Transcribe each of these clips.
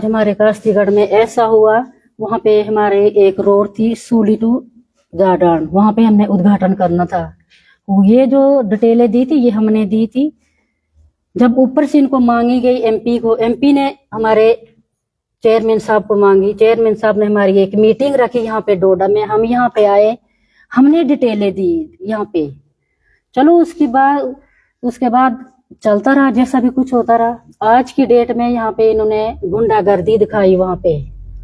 आज हमारे कास्तीगढ़ में ऐसा हुआ, वहाँ पे हमारे एक रोड थी सूली टू गार्डन, वहाँ पे हमने उद्घाटन करना था। ये जो डिटेलें दी थी ये हमने दी थी। जब ऊपर से इनको मांगी गई एमपी को, एमपी ने हमारे चेयरमैन साहब को मांगी, चेयरमैन साहब ने हमारी एक मीटिंग रखी यहाँ पे डोडा में। हम यहाँ पे आए, हमने डिटेलें दी यहाँ पे। चलो उसके बाद चलता रहा, जैसा भी कुछ होता रहा। आज की डेट में यहाँ पे इन्होंने गुंडागर्दी दिखाई, वहां पे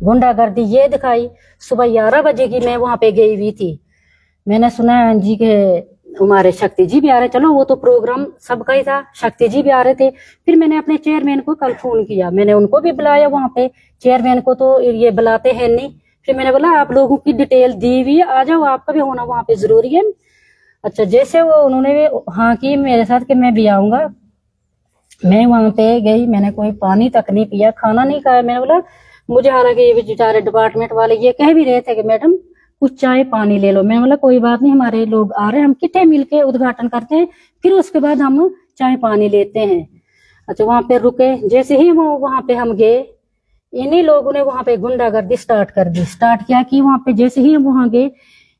गुंडागर्दी ये दिखाई। सुबह 11 बजे की मैं वहां पे गई हुई थी। मैंने सुना जी के हमारे शक्ति जी भी आ रहे, चलो वो तो प्रोग्राम सबका ही था, शक्ति जी भी आ रहे थे। फिर मैंने अपने चेयरमैन को कल फोन किया, मैंने उनको भी बुलाया वहां पे। चेयरमैन को तो ये बुलाते हैं नहीं। फिर मैंने बोला आप लोगों की डिटेल दी हुई है, आ जाओ, आपका भी होना वहां पे जरूरी है। अच्छा, जैसे वो उन्होंने भी हाँ की मेरे साथ कि मैं भी आऊंगा, मैं वहां पे गई। मैंने कोई पानी तक नहीं पिया, खाना नहीं खाया। मैंने बोला मुझे, हालांकि ये बेचारे डिपार्टमेंट वाले ये कह भी रहे थे कि मैडम कुछ चाय पानी ले लो। मैंने बोला कोई बात नहीं, हमारे लोग आ रहे हैं, हम कितने मिलके उद्घाटन करते हैं, फिर उसके बाद हम चाय पानी लेते हैं। अच्छा, वहां पे रुके। जैसे ही वो वहां पे हम गए, इन्हीं लोगों ने वहां पे गुंडागर्दी स्टार्ट कर दी। स्टार्ट किया कि वहां पे जैसे ही हम वहां गए,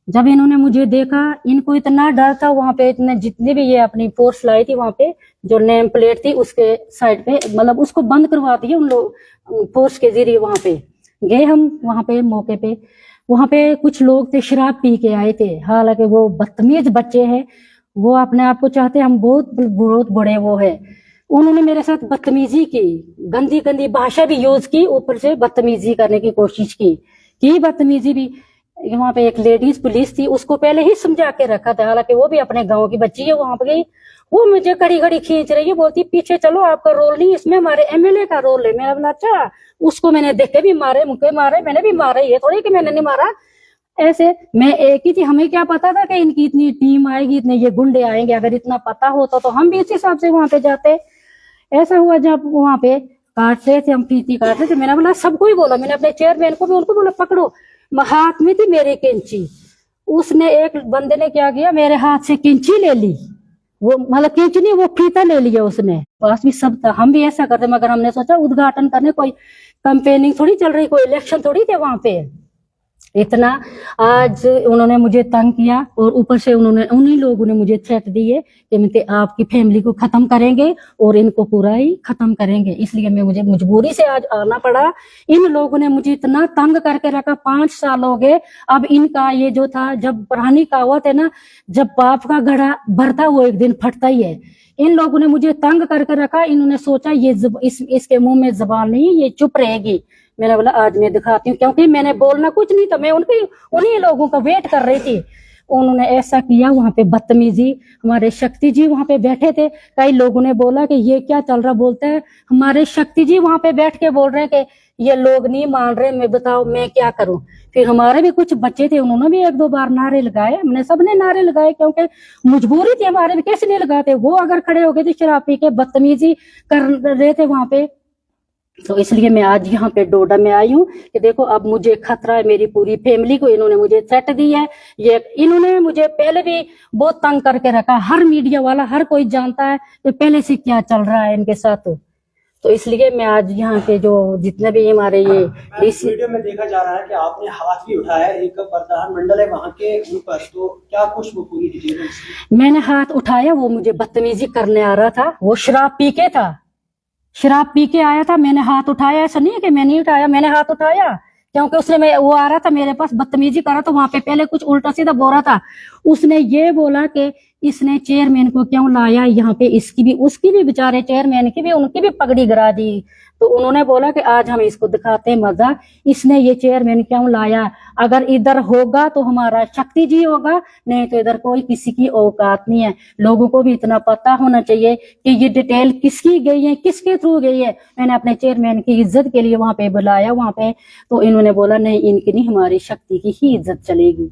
जब इन्होंने मुझे देखा, इनको इतना डर था वहां पे, इतने जितने भी ये अपनी फोर्स लाई थी वहां पे, जो नेम प्लेट थी उसके साइड पे, मतलब उसको बंद करवा दिया उन लोग फोर्स के जरिए। वहां पे गए हम, वहां पे मौके पे वहां पे कुछ लोग थे शराब पी के आए थे। हालांकि वो बदतमीज बच्चे हैं, वो अपने आप को चाहते हम बहुत बहुत बड़े वो है। उन्होंने मेरे साथ बदतमीजी की, गंदी गंदी भाषा भी यूज की, ऊपर से बदतमीजी करने की कोशिश की बदतमीजी भी। वहां पे एक लेडीज पुलिस थी, उसको पहले ही समझा के रखा था, हालांकि वो भी अपने गांव की बच्ची है। वहां पे गई, वो मुझे घड़ी घड़ी खींच रही है, बोलती पीछे चलो, आपका रोल नहीं, इसमें हमारे एमएलए का रोल है। मैंने बोला अच्छा, उसको मैंने देख के भी मारे, मुझे मारे, मैंने भी मारा, ये थोड़ी कि मैंने नहीं मारा। ऐसे मैं एक ही थी, हमें क्या पता था कि इनकी इतनी टीम आएगी, इतने ये गुंडे आएंगे। अगर इतना पता होता तो हम भी इस हिसाब से वहां पे जाते। ऐसा हुआ जब वहां पे काट रहे थे, हम पीती काट रहे थे। मैंने बोला सबको ही बोला, मैंने अपने चेयरमैन को भी, उनको बोला पकड़ो। हाथ में थी मेरे कैंची, उसने एक बंदे ने क्या किया, मेरे हाथ से कैंची ले ली। वो मतलब कैंची नहीं, वो फीता ले लिया उसने। पास भी सब था, हम भी ऐसा करते, मगर हमने सोचा उद्घाटन करने, कोई कैंपेनिंग थोड़ी चल रही, कोई इलेक्शन थोड़ी थे वहां पे। इतना आज उन्होंने मुझे तंग किया, और ऊपर से उन्हीं लोगों ने मुझे थ्रेट दिए कि आपकी फैमिली को खत्म करेंगे और इनको पूरा ही खत्म करेंगे। इसलिए मुझे मजबूरी से आज आना पड़ा। इन लोगों ने मुझे इतना तंग करके रखा, 5 साल हो गए। अब इनका ये जो था, जब पुरानी कहावत है ना, जब पाप का घड़ा भरता वो एक दिन फटता ही है। इन लोगों ने मुझे तंग करके रखा। इन्होंने सोचा ये इसके मुंह में जबान नहीं, ये चुप रहेगी। मैंने बोला आज मैं दिखाती हूँ, क्योंकि मैंने बोलना कुछ नहीं था, मैं उन्हीं लोगों का वेट कर रही थी। उन्होंने ऐसा किया, वहां पे बदतमीजी। हमारे शक्ति जी वहां पे बैठे थे, कई लोगों ने बोला कि ये क्या चल रहा, बोलता है हमारे शक्ति जी वहां पे बैठ के बोल रहे हैं कि ये लोग नहीं मान रहे, मैं बताओ मैं क्या करूं। फिर हमारे भी कुछ बच्चे थे, उन्होंने भी 1-2 बार नारे लगाए, हमने सबने नारे लगाए, क्योंकि मजबूरी थी हमारे भी, कैसे नहीं लगाते। वो अगर खड़े हो गए थे शराब पी के, बदतमीजी कर रहे थे वहां पे। तो इसलिए मैं आज यहाँ पे डोडा में आई हूँ कि देखो अब मुझे खतरा है, मेरी पूरी फैमिली को इन्होंने मुझे थ्रेट दी है। ये इन्होंने मुझे पहले भी बहुत तंग करके रखा, हर मीडिया वाला, हर कोई जानता है कि पहले से क्या चल रहा है इनके साथ। तो इसलिए मैं आज यहाँ के जो जितने भी हमारे ये इस वीडियो में देखा जा रहा है कि आपने हाथ भी उठाया, एक प्रधान मंडल है वहाँ के ऊपर, तो क्या कुछ वो पूरी डिटेल? मैंने हाथ उठाया, वो मुझे बदतमीजी करने आ रहा था, वो शराब पी के था, शराब पी के आया था। मैंने हाथ उठाया, ऐसा नहीं है कि मैं नहीं उठाया, मैंने हाथ उठाया, क्योंकि उसने वो आ रहा था मेरे पास, बदतमीजी कर रहा था। वहां पे पहले कुछ उल्टा सीधा बोल रहा था। उसने ये बोला कि इसने चेयरमैन को क्यों लाया यहाँ पे, इसकी भी उसकी भी, बेचारे चेयरमैन की भी, उनकी भी पगड़ी गिरा दी। तो उन्होंने बोला कि आज हम इसको दिखाते हैं मजा, इसने ये चेयरमैन क्यों लाया। अगर इधर होगा तो हमारा शक्ति जी होगा, नहीं तो इधर कोई किसी की औकात नहीं है। लोगों को भी इतना पता होना चाहिए कि ये डिटेल किसकी गई है, किसके थ्रू गई है। मैंने अपने चेयरमैन की इज्जत के लिए वहां पे बुलाया वहां पे, तो इन्होंने बोला नहीं, इनकी नहीं, हमारी शक्ति की ही इज्जत चलेगी।